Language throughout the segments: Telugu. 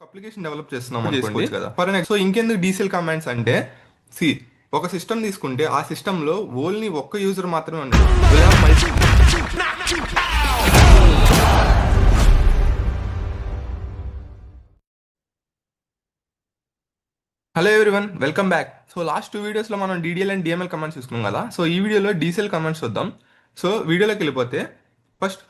అప్లికేషన్ డెవలప్ చేస్తున్నాం అనుకోండి కదా ఫర్ సో ఇంకెందుకు డీసెల్ కమాండ్స్ అంటే సి ఒక సిస్టమ్ తీసుకుంటే ఆ సిస్టమ్ లో ఓన్లీ ఒక్క యూజర్ మాత్రమే ఉండదు. Hello everyone, welcome back. So last 2 వీడియోస్లో మనం డీడీఎల్ అండ్ డిఎంఎల్ కమాండ్స్ చూసుకున్నాం కదా. సో ఈ వీడియోలో డీసెల్ కమాండ్స్ చూద్దాం. సో వీడియోలోకి వెళ్ళిపోతే ఫస్ట్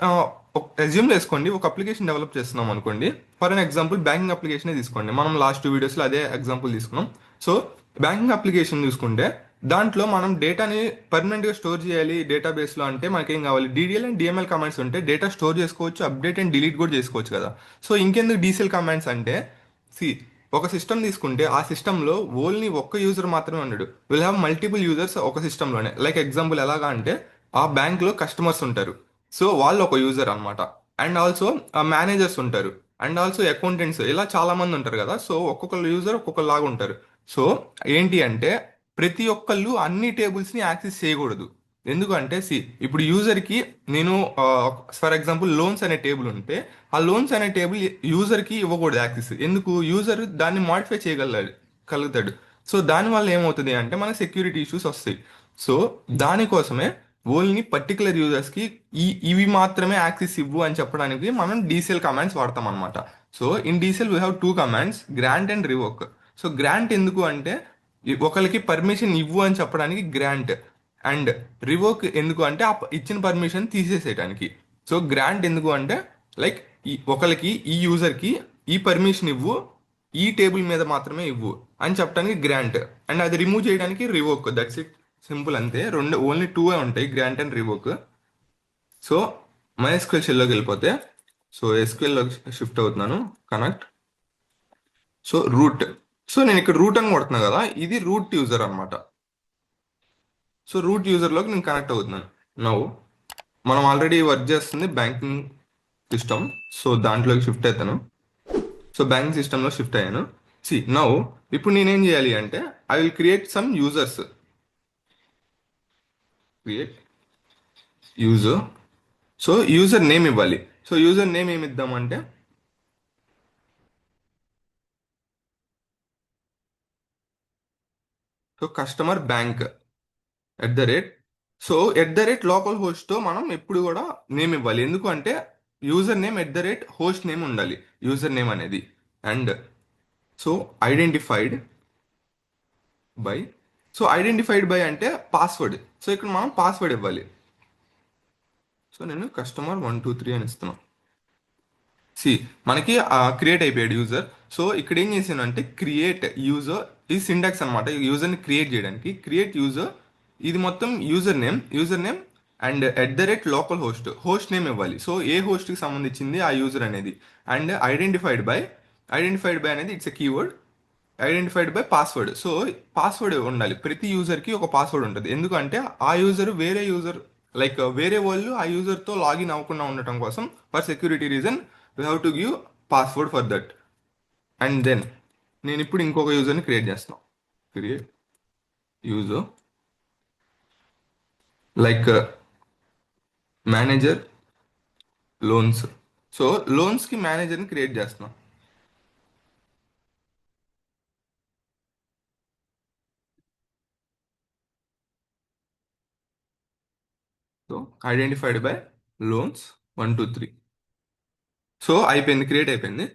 రెజ్యూమ్లో వేసుకోండి. ఒక అప్లికేషన్ డెవలప్ చేస్తున్నాం అనుకోండి. For an example banking application తీసుకోండి. మనం లాస్ట్ 2 వీడియోస్లో అదే ఎగ్జాంపుల్ తీసుకున్నాం. సో బ్యాంకింగ్ అప్లికేషన్ చూసుకుంటే దాంట్లో మనం డేటాని పర్మనెంట్గా స్టోర్ చేయాలి డేటాబేస్లో అంటే మనకేం కావాలి? డీడీఎల్ అండ్ డిఎంఎల్ కమాండ్స్ ఉంటే డేటా స్టోర్ చేసుకోవచ్చు, అప్డేట్ అండ్ డిలీట్ కూడా చేసుకోవచ్చు కదా. సో ఇంకెందుకు డీసెల్ కమాండ్స్ అంటే సి ఒక సిస్టమ్ తీసుకుంటే ఆ సిస్టంలో ఓన్లీ ఒక్క యూజర్ మాత్రమే ఉండడు. విల్ హ్యావ్ మల్టిపుల్ యూజర్స్ ఒక సిస్టంలోనే. లైక్ ఎగ్జాంపుల్ ఎలాగా అంటే ఆ బ్యాంక్లో కస్టమర్స్ ఉంటారు, సో వాళ్ళు ఒక యూజర్ అనమాట. అండ్ ఆల్సో మేనేజర్స్ ఉంటారు, అండ్ ఆల్సో అకౌంటెంట్స్, ఇలా చాలా మంది ఉంటారు కదా. సో ఒక్కొక్క యూజర్ ఒక్కొక్కరు లాగా ఉంటారు. సో ఏంటి అంటే ప్రతి ఒక్కళ్ళు అన్ని టేబుల్స్ని యాక్సెస్ చేయకూడదు. ఎందుకంటే ఇప్పుడు యూజర్కి నేను ఫర్ ఎగ్జాంపుల్ లోన్స్ అనే టేబుల్ ఉంటే ఆ లోన్స్ అనే టేబుల్ యూజర్కి ఇవ్వకూడదు యాక్సెస్. ఎందుకు? యూజర్ దాన్ని మాడిఫై కలుగుతాడు. సో దానివల్ల ఏమవుతుంది అంటే మన సెక్యూరిటీ ఇష్యూస్ వస్తాయి. సో దానికోసమే ఓన్లీ పర్టికులర్ యూజర్స్కి ఇవి మాత్రమే యాక్సెస్ ఇవ్వు అని చెప్పడానికి మనం డీసీఎల్ కమాండ్స్ వాడతాం అనమాట. So in DCL we have 2 commands, grant and revoke. So grant ఎందుకు అంటే ఒకరికి పర్మిషన్ ఇవ్వు అని చెప్పడానికి గ్రాంట్, అండ్ రివోక్ ఎందుకు అంటే ఆ ఇచ్చిన పర్మిషన్ తీసేసేయడానికి. సో గ్రాంట్ ఎందుకు అంటే లైక్ ఒకరికి ఈ యూజర్కి ఈ పర్మిషన్ ఇవ్వు, ఈ టేబుల్ మీద మాత్రమే ఇవ్వు అని చెప్పడానికి గ్రాంట్, అండ్ అది రిమూవ్ చేయడానికి రివోక్. దట్స్ ఇట్, సింపుల్ అంతే. రెండు ఓన్లీ 2 ఉంటాయి, grant and revoke. So MySQL షెల్లోకి వెళ్ళిపోతే సో ఎస్క్యూఎల్లో షిఫ్ట్ అవుతున్నాను, కనెక్ట్. So root. సో నేను ఇక్కడ రూట్ అని కొడుతున్నా కదా, ఇది రూట్ యూజర్ అనమాట. సో రూట్ యూజర్లోకి నేను కనెక్ట్ అవుతున్నాను. నవ్వు మనం ఆల్రెడీ వర్క్ చేస్తుంది బ్యాంకింగ్ సిస్టమ్, సో దాంట్లోకి షిఫ్ట్ అవుతాను. సో బ్యాంకింగ్ సిస్టంలో షిఫ్ట్ అయ్యాను. నవ్వు ఇప్పుడు నేనేం చేయాలి అంటే I will create some users. Create user. So user name ఇవ్వాలి. సో యూజర్ నేమ్ ఏమి ఇద్దామంటే so customer bank @ so local హోస్ట్తో మనం ఎప్పుడు కూడా నేమ్ ఇవ్వాలి. ఎందుకు అంటే యూజర్ నేమ్ @హోస్ట్ నేమ్ ఉండాలి, యూజర్ నేమ్ అనేది. And so identified by. So identified by అంటే పాస్వర్డ్. సో ఇక్కడ మనం పాస్వర్డ్ ఇవ్వాలి. సో నేను కస్టమర్ 123 అని ఇస్తున్నాను. మనకి క్రియేట్ అయిపోయాడు యూజర్. సో ఇక్కడ ఏం చేశాను అంటే క్రియేట్ యూజర్, ఈ సింటాక్స్ అనమాట యూజర్ని క్రియేట్ చేయడానికి. క్రియేట్ యూజర్, ఇది మొత్తం user name and local host name ఇవ్వాలి. సో ఏ హోస్ట్కి సంబంధించింది ఆ యూజర్ అనేది. అండ్ ఐడెంటిఫైడ్ బై అనేది it's a keyword. Identified by password. So password ఉండాలి, ప్రతి యూజర్కి ఒక పాస్వర్డ్ ఉంటుంది. ఎందుకంటే ఆ యూజర్ వేరే యూజర్ లైక్ వేరే వాళ్ళు ఆ యూజర్తో లాగిన్ అవ్వకుండా ఉండటం కోసం, for security reason we have to give password for that. And then నేను ఇప్పుడు ఇంకొక యూజర్ని క్రియేట్ చేస్తున్నాను. Create user like manager loans. So లోన్స్కి మేనేజర్ని క్రియేట్ చేస్తున్నాం. So identified by loans 123. So అయిపోయింది, క్రియేట్ అయిపోయింది.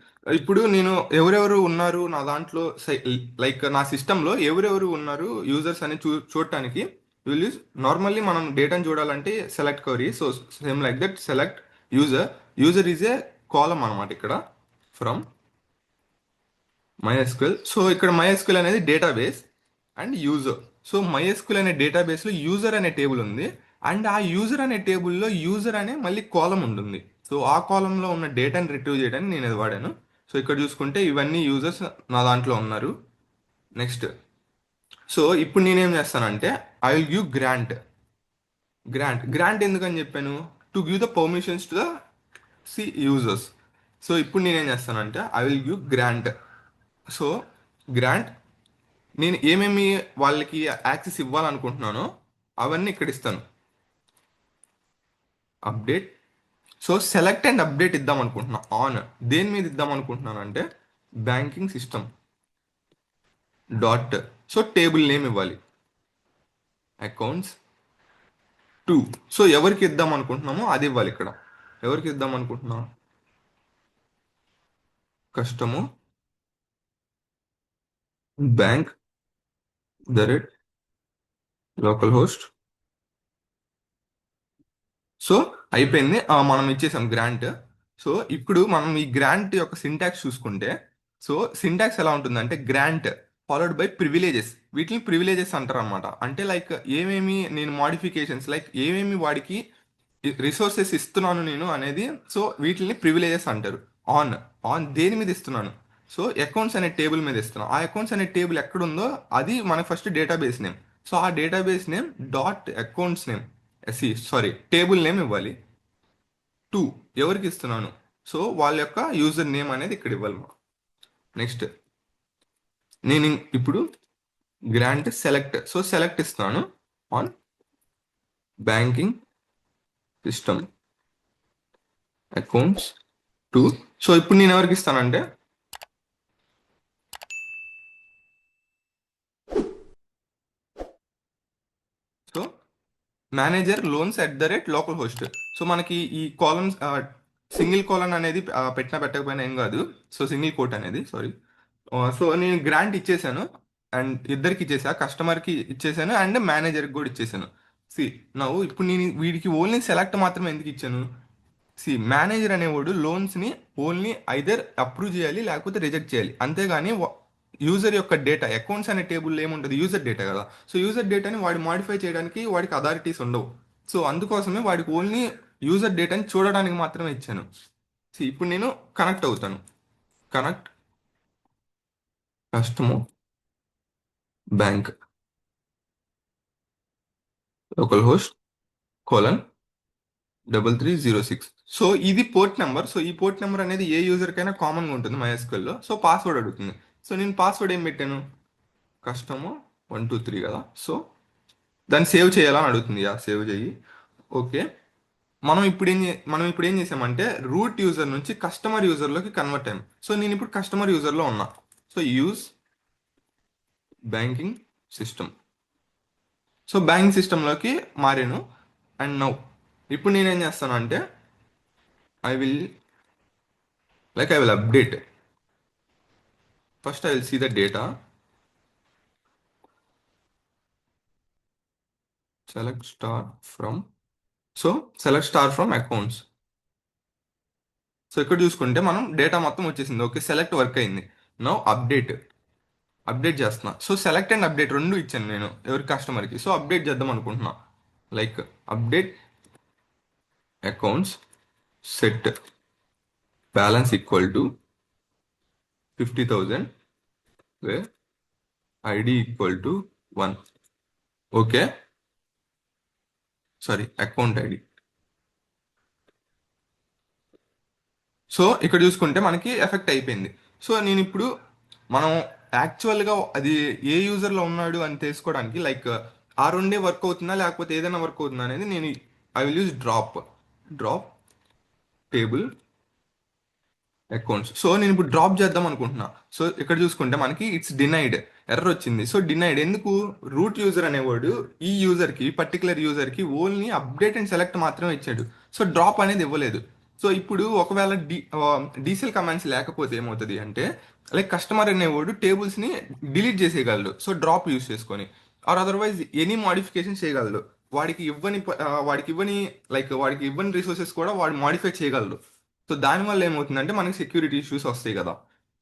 ఇప్పుడు నేను ఎవరెవరు ఉన్నారు నా దాంట్లో లైక్ నా సిస్టంలో ఎవరెవరు ఉన్నారు యూజర్స్ అని చూడటానికి విల్ యూజ్ నార్మల్లీ మనం డేటాను చూడాలంటే select query. So same like that select user. User is a column అనమాట ఇక్కడ ఫ్రమ్ MySQL. సో ఇక్కడ MySQL అనేది database and user. So MySQL అనే డేటాబేస్లో యూజర్ అనే టేబుల్ ఉంది, అండ్ ఆ యూజర్ అనే టేబుల్లో యూజర్ అనే మళ్ళీ కాలం ఉంటుంది. సో ఆ కాలంలో ఉన్న డేటాని రిట్రీవ్ చేయడానికి నేను అది వాడాను. సో ఇక్కడ చూసుకుంటే ఇవన్నీ యూజర్స్ నా దాంట్లో ఉన్నారు. నెక్స్ట్ సో ఇప్పుడు నేనేం చేస్తానంటే ఐ విల్ గివ్ గ్రాంట్ ఎందుకని చెప్పాను? To give the permissions to the users. So ఇప్పుడు నేనేం చేస్తానంటే I will give grant. So grant నేను ఏమేమి వాళ్ళకి యాక్సెస్ ఇవ్వాలనుకుంటున్నానో అవన్నీ ఇక్కడ ఇస్తాను. Update. So select and update ఇద్దాం అనుకుంటున్నా ఆన్. దేని మీద ఇద్దాం అనుకుంటున్నాను అంటే banking system dot. So table name ఇవ్వాలి, అకౌంట్స్ టూ. సో ఎవరికి ఇద్దాం అనుకుంటున్నామో అది ఇవ్వాలి ఇక్కడ. ఎవరికి ఇద్దాం అనుకుంటున్నాం? Customer bank the rate local host. So అయిపోయింది, మనం ఇచ్చేసాం గ్రాంట్. సో ఇప్పుడు మనం ఈ గ్రాంట్ యొక్క సింటాక్స్ చూసుకుంటే, సో సింటాక్స్ ఎలా ఉంటుందంటే గ్రాంట్ ఫాలోడ్ బై ప్రివిలేజెస్. వీటిని ప్రివిలేజెస్ అంటారు అనమాట. అంటే లైక్ ఏమేమి నేను మోడిఫికేషన్స్, లైక్ ఏమేమి వాడికి రిసోర్సెస్ ఇస్తున్నాను నేను అనేది, సో వీటిని ప్రివిలేజెస్ అంటారు. ఆన్ ఆన్ దేని మీద ఇస్తున్నాను? సో అకౌంట్స్ అనే టేబుల్ మీద ఇస్తున్నాను. ఆ అకౌంట్స్ అనే టేబుల్ ఎక్కడుందో అది మన ఫస్ట్ డేటాబేస్ నేమ్. సో ఆ database name dot accounts name, sorry table name ఇవ్వాలి. టూ ఎవరికి ఇస్తున్నాను? సో వాళ్ళ యొక్క యూజర్ నేమ్ అనేది ఇక్కడ ఇవ్వాలి. నెక్స్ట్ నేను ఇప్పుడు గ్రాంట్ సెలెక్ట్, సో సెలెక్ట్ ఇస్తున్నాను on banking system accounts to. So ఇప్పుడు నేను ఎవరికి ఇస్తానంటే, so manager loans at the rate local host. So మనకి ఈ కాలమ్స్ సింగిల్ కాలన్ అనేది పెట్టినా పెట్టకపోయినా ఏం కాదు. సో సింగిల్ కోట్ అనేది, సారీ. సో నేను గ్రాంట్ ఇచ్చేసాను, అండ్ ఇద్దరికి ఇచ్చేసా, కస్టమర్కి ఇచ్చేసాను అండ్ మేనేజర్కి కూడా ఇచ్చేసాను. సి నవ్వు ఇప్పుడు నేను వీడికి ఓన్లీ సెలెక్ట్ మాత్రమే ఎందుకు ఇచ్చాను? సి మేనేజర్ అనేవాడు లోన్స్ని ఓన్లీ ఐదర్ అప్రూవ్ చేయాలి లేకపోతే రిజెక్ట్ చేయాలి, అంతేగాని యూజర్ యొక్క డేటా, అకౌంట్స్ అనే టేబుల్ ఏముంటుంది? యూజర్ డేటా కదా. సో యూజర్ డేటాని వాడు మాడిఫై చేయడానికి వాడికి అథారిటీస్ ఉండవు. సో అందుకోసమే వాడికి ఓన్లీ యూజర్ డేటాని చూడడానికి మాత్రమే ఇచ్చాను. సో ఇప్పుడు నేను కనెక్ట్ అవుతాను. Connect customer bank local host colon 3306. So ఇది పోర్ట్ నెంబర్. సో ఈ పోర్ట్ నెంబర్ అనేది ఏ యూజర్కైనా కామన్గా ఉంటుంది MySQL లో. సో పాస్వర్డ్ అడుగుతుంది. సో నేను పాస్వర్డ్ ఏం పెట్టాను? కస్టమర్ 123 కదా. సో దాన్ని సేవ్ చేయాలని అడుగుతుంది. సేవ్ చేయి. ఓకే. మనం ఇప్పుడు ఏం చేసామంటే రూట్ యూజర్ నుంచి కస్టమర్ యూజర్లోకి కన్వర్ట్ అయ్యాం. సో నేను ఇప్పుడు కస్టమర్ యూజర్లో ఉన్నా. So use banking system. So banking సిస్టంలోకి మారాను. అండ్ నౌ ఇప్పుడు నేనేం చేస్తాను అంటే I will I will update. First I will see the data. Select star from. So select star from accounts. So ఇక్కడ చూసుకుంటే మనం డేటా మొత్తం వచ్చేసింది. ఓకే, సెలెక్ట్ వర్క్ అయింది. Now update. అప్డేట్ చేస్తున్నా. సో సెలెక్ట్ అండ్ అప్డేట్ రెండు ఇచ్చాను నేను ఎవరి కస్టమర్కి. సో అప్డేట్ చేద్దాం అనుకుంటున్నా. Like update accounts set balance equal to 50,000 wear ID equal to 1. Okay, sorry account ID. So ఇక్కడ చూసుకుంటే మనకి ఎఫెక్ట్ అయిపోయింది. సో నేను ఇప్పుడు మనం యాక్చువల్గా అది ఏ యూజర్లో ఉన్నాడు అని తెలుసుకోవడానికి లైక్ ఆ రెండే వర్క్ అవుతుందా లేకపోతే ఏదైనా వర్క్ అవుతుందా అనేది నేను I will use drop table accounts. So నేను ఇప్పుడు డ్రాప్ చేద్దాం అనుకుంటున్నా. సో ఇక్కడ చూసుకుంటే మనకి ఇట్స్ డినైడ్ ఎర్రర్ వచ్చింది. సో డినైడ్ ఎందుకు? రూట్ యూజర్ అనేవాడు ఈ యూజర్కి, పర్టికులర్ యూజర్కి ఓన్లీ అప్డేట్ అండ్ సెలెక్ట్ మాత్రమే ఇచ్చాడు. సో డ్రాప్ అనేది ఇవ్వలేదు. సో ఇప్పుడు ఒకవేళ డీసెల్ కమాండ్స్ లేకపోతే ఏమవుతుంది అంటే లైక్ కస్టమర్ అనేవాడు టేబుల్స్ని డిలీట్ చేసేయగలడు. సో డ్రాప్ యూస్ చేసుకొని, ఆర్ అదర్వైజ్ ఎనీ మోడిఫికేషన్ చేయగలడు. వాడికి ఇవ్వని రిసోర్సెస్ కూడా వాడు మాడిఫై చేయగలడు. సో దానివల్ల ఏమవుతుందంటే మనకి సెక్యూరిటీ ఇష్యూస్ వస్తాయి కదా.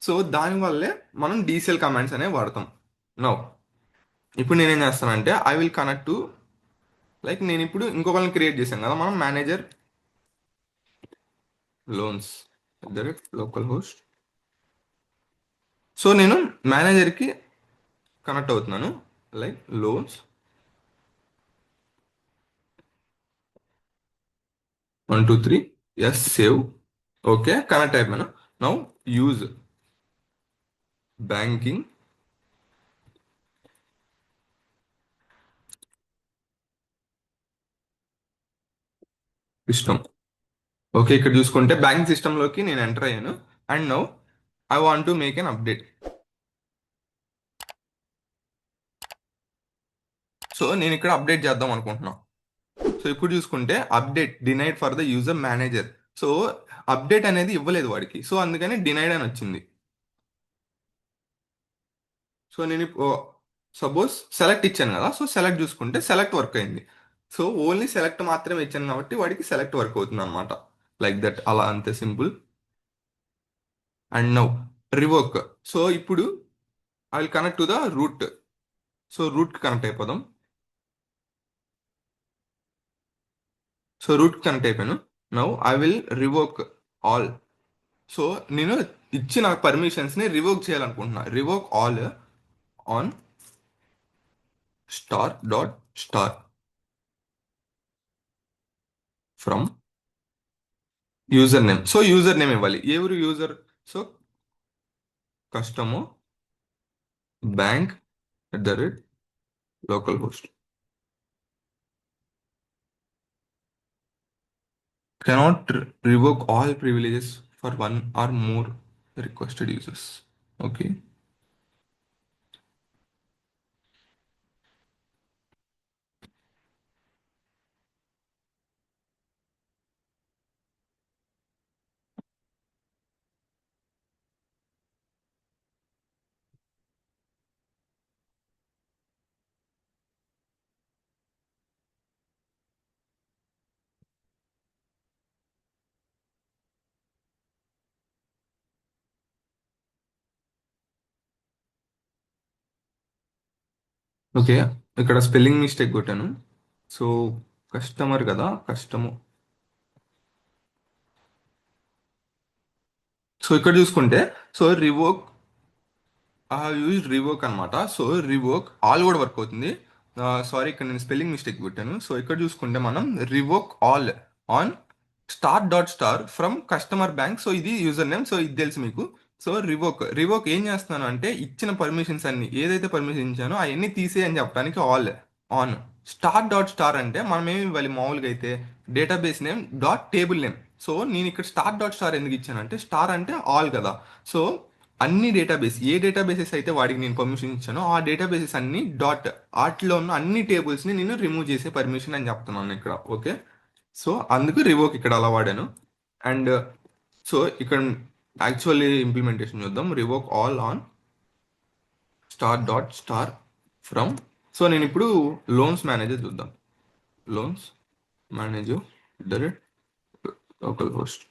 సో దానివల్లే మనం డీసెల్ కమాండ్స్ అనేవి వాడతాం. నో ఇప్పుడు నేనేం చేస్తానంటే I will connect to, like నేను ఇప్పుడు ఇంకొకరిని క్రియేట్ చేశాను కదా మనం, manager loans local host. So నేను మేనేజర్కి కనెక్ట్ అవుతున్నాను. Like loans 123 yes save. Okay, connect అయిపోయాను. Now use banking system. Okay, ఇక్కడ చూసుకుంటే బ్యాంకింగ్ సిస్టంలోకి నేను ఎంటర్ అయ్యాను. And now I want to make an update. So నేను ఇక్కడ అప్డేట్ చేద్దాం అనుకుంటున్నాను. సో ఇప్పుడు చూసుకుంటే update denied for the user manager. So update అనేది ఇవ్వలేదు వాడికి, సో అందుకని డినైడ్ అని వచ్చింది. సో నేను సపోజ్ సెలెక్ట్ ఇచ్చాను కదా, సో సెలెక్ట్ చూసుకుంటే సెలెక్ట్ వర్క్ అయింది. సో ఓన్లీ సెలెక్ట్ మాత్రమే ఇచ్చాను కాబట్టి వాడికి సెలెక్ట్ వర్క్ అవుతుంది అనమాట. లైక్ దట్, అలా అంతే simple. And now revoke. So ఇప్పుడు I will connect to the root. So రూట్కి కనెక్ట్ అయిపోదాం. సో రూట్కి కనెక్ట్ అయిపోయాను. Now I will revoke all. So నేను ఇచ్చిన పర్మిషన్స్ని రివోక్ చేయాలనుకుంటున్నా. Revoke all on star dot star from user name. So user name ఇవ్వాలి. ఎవరు user? So customer bank at the rate local host. Cannot revoke all privileges for one or more requested users. Okay. Okay, ఇక్కడ స్పెల్లింగ్ మిస్టేక్ కొట్టాను. సో కస్టమర్ కదా, కస్టమర్. సో ఇక్కడ చూసుకుంటే, so revoke, I have used revoke అనమాట. సో రివోక్ ఆల్ కూడా వర్క్ అవుతుంది. సారీ, ఇక్కడ నేను స్పెల్లింగ్ మిస్టేక్ పెట్టాను. సో ఇక్కడ చూసుకుంటే మనం revoke all on star dot star from customer bank. So ఇది యూజర్ నేమ్. సో ఇది తెలుసు మీకు. సో రివోక్ ఏం చేస్తున్నాను అంటే, ఇచ్చిన పర్మిషన్స్ అన్ని, ఏదైతే పర్మిషన్ ఇచ్చానో అవన్నీ తీసేయని చెప్పడానికి all on star dot star. అంటే మనం ఏమి ఇవ్వాలి మామూలుగా అయితే? Database name dot table name. So నేను ఇక్కడ స్టార్ డాట్ స్టార్ ఎందుకు ఇచ్చానంటే, స్టార్ అంటే ఆల్ కదా. సో అన్ని డేటాబేస్, ఏ డేటాబేసెస్ అయితే వాడికి నేను పర్మిషన్ ఇచ్చానో ఆ డేటాబేసెస్ అన్ని డాట్, వాటిలో ఉన్న అన్ని టేబుల్స్ని నేను రిమూవ్ చేసే పర్మిషన్ అని చెప్తున్నాను ఇక్కడ. ఓకే. సో అందుకు రివోక్ ఇక్కడ అలా వాడాను. అండ్ సో ఇక్కడ యాక్చువల్లీ ఇంప్లిమెంటేషన్ చూద్దాం. Revoke all on star dot star from. So నేను ఇప్పుడు లోన్స్ మేనేజర్ చూద్దాం. Loans manager direct local host.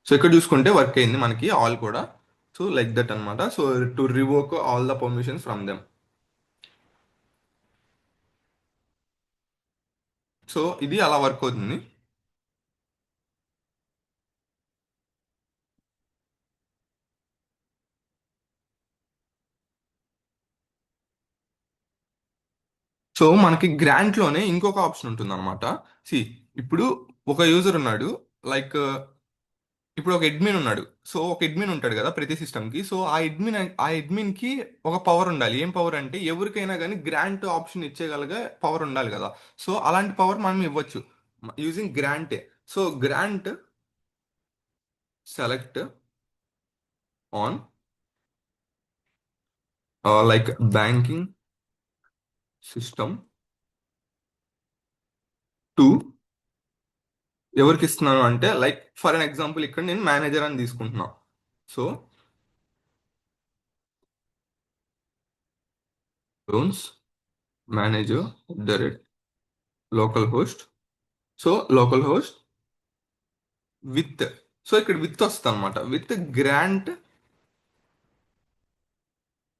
So ఇక్కడ చూసుకుంటే వర్క్ అయింది మనకి ఆల్ కూడా. సో లైక్ దట్ అనమాట. So to revoke all the permissions from them. So ఇది అలా వర్క్ అవుతుంది. సో మనకి గ్రాంట్లోనే ఇంకొక ఆప్షన్ ఉంటుంది అనమాట. సి, ఇప్పుడు ఒక యూజర్ ఉన్నాడు. లైక్ ఇప్పుడు ఒక అడ్మిన్ ఉన్నాడు. సో ఒక అడ్మిన్ ఉంటాడు కదా ప్రతి సిస్టమ్కి. సో ఆ అడ్మిన్కి ఒక పవర్ ఉండాలి. ఏం పవర్ అంటే, ఎవరికైనా కానీ గ్రాంట్ ఆప్షన్ ఇచ్చేయగలిగే పవర్ ఉండాలి కదా. సో అలాంటి పవర్ మనం ఇవ్వచ్చు యూజింగ్ గ్రాంటే. So grant select on like banking system to, ఎవరికి ఇస్తున్నాను అంటే, లైక్ ఫర్ అన్ ఎగ్జాంపుల్ ఇక్కడ నేను మేనేజర్ అని తీసుకుంటున్నా. So loans manager direct local host. So local host with, so ఇక్కడ విత్ వస్తుంది అనమాట. With grant.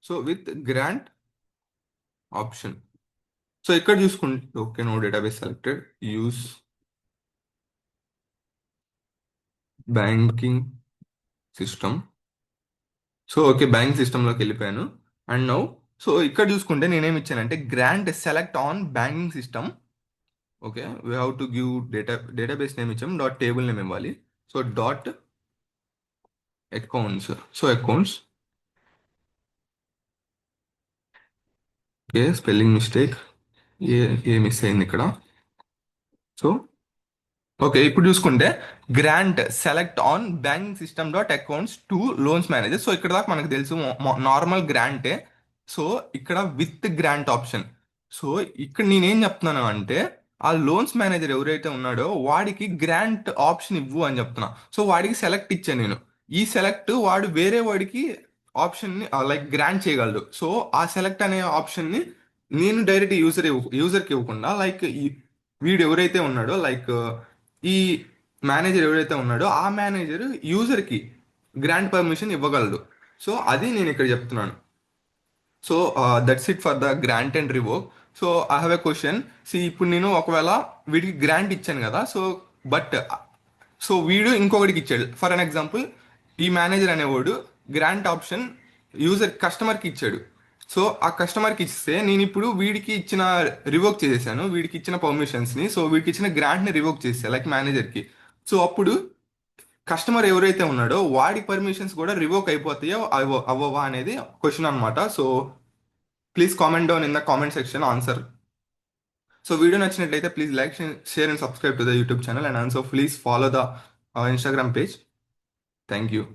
So with grant option. So ఇక్కడ చూసుకుంటే, okay, no database selected, use banking system. So okay, bank సిస్టంలోకి వెళ్ళిపోయాను. అండ్ నౌ, సో ఇక్కడ చూసుకుంటే నేనేమి ఇచ్చానంటే, grant select on banking system. Okay, we have to give database name ఇచ్చాం, డాట్ టేబుల్ నేమ్ ఇవ్వాలి. So dot accounts. So accounts. Okay, spelling mistake, ఏ ఏ మిస్ అయింది ఇక్కడ. సో ఓకే, ఇప్పుడు చూసుకుంటే grant select on banking system dot accounts to loans manager. So ఇక్కడ దాకా మనకు తెలుసు నార్మల్ గ్రాంటే. సో ఇక్కడ విత్ గ్రాంట్ ఆప్షన్. సో ఇక్కడ నేనేం చెప్తున్నాను అంటే ఆ లోన్స్ మేనేజర్ ఎవరైతే ఉన్నాడో వాడికి గ్రాంట్ ఆప్షన్ ఇవ్వు అని చెప్తున్నా. సో వాడికి సెలెక్ట్ ఇచ్చాను నేను. ఈ సెలెక్ట్ వాడు వేరే వాడికి ఆప్షన్ని లైక్ గ్రాంట్ చేయగలడు. సో ఆ సెలెక్ట్ అనే ఆప్షన్ని నేను డైరెక్ట్ యూజర్కి ఇవ్వకుండా లైక్ వీడు ఎవరైతే ఉన్నాడో లైక్ ఈ మేనేజర్ ఎవరైతే ఉన్నాడో ఆ మేనేజర్ యూజర్కి గ్రాంట్ పర్మిషన్ ఇవ్వగలడు. సో అది నేను ఇక్కడ చెప్తున్నాను. So that's it for the grant and revoke. So I have a question. ఇప్పుడు నేను ఒకవేళ వీడికి గ్రాంట్ ఇచ్చాను కదా, సో బట్ వీడు ఇంకొకటికి ఇచ్చాడు. ఫర్ అన్ ఎగ్జాంపుల్, ఈ మేనేజర్ అనేవాడు గ్రాంట్ ఆప్షన్ కస్టమర్కి ఇచ్చాడు. సో ఆ కస్టమర్కి ఇస్తే నేను ఇప్పుడు వీడికి ఇచ్చిన రివోక్ చేసేసాను, వీడికి ఇచ్చిన పర్మిషన్స్ని. సో వీడికి ఇచ్చిన గ్రాంట్ని రివోక్ చేసా లైక్ మేనేజర్కి. సో అప్పుడు కస్టమర్ ఎవరైతే ఉన్నాడో వాడి పర్మిషన్స్ కూడా రివోక్ అయిపోతాయో అవ్వవా అనేది క్వశ్చన్ అనమాట. So please comment down in the comment section answer. So video నచ్చినట్లయితే please like, share and subscribe to the YouTube channel, and also please follow the Instagram page. Thank you.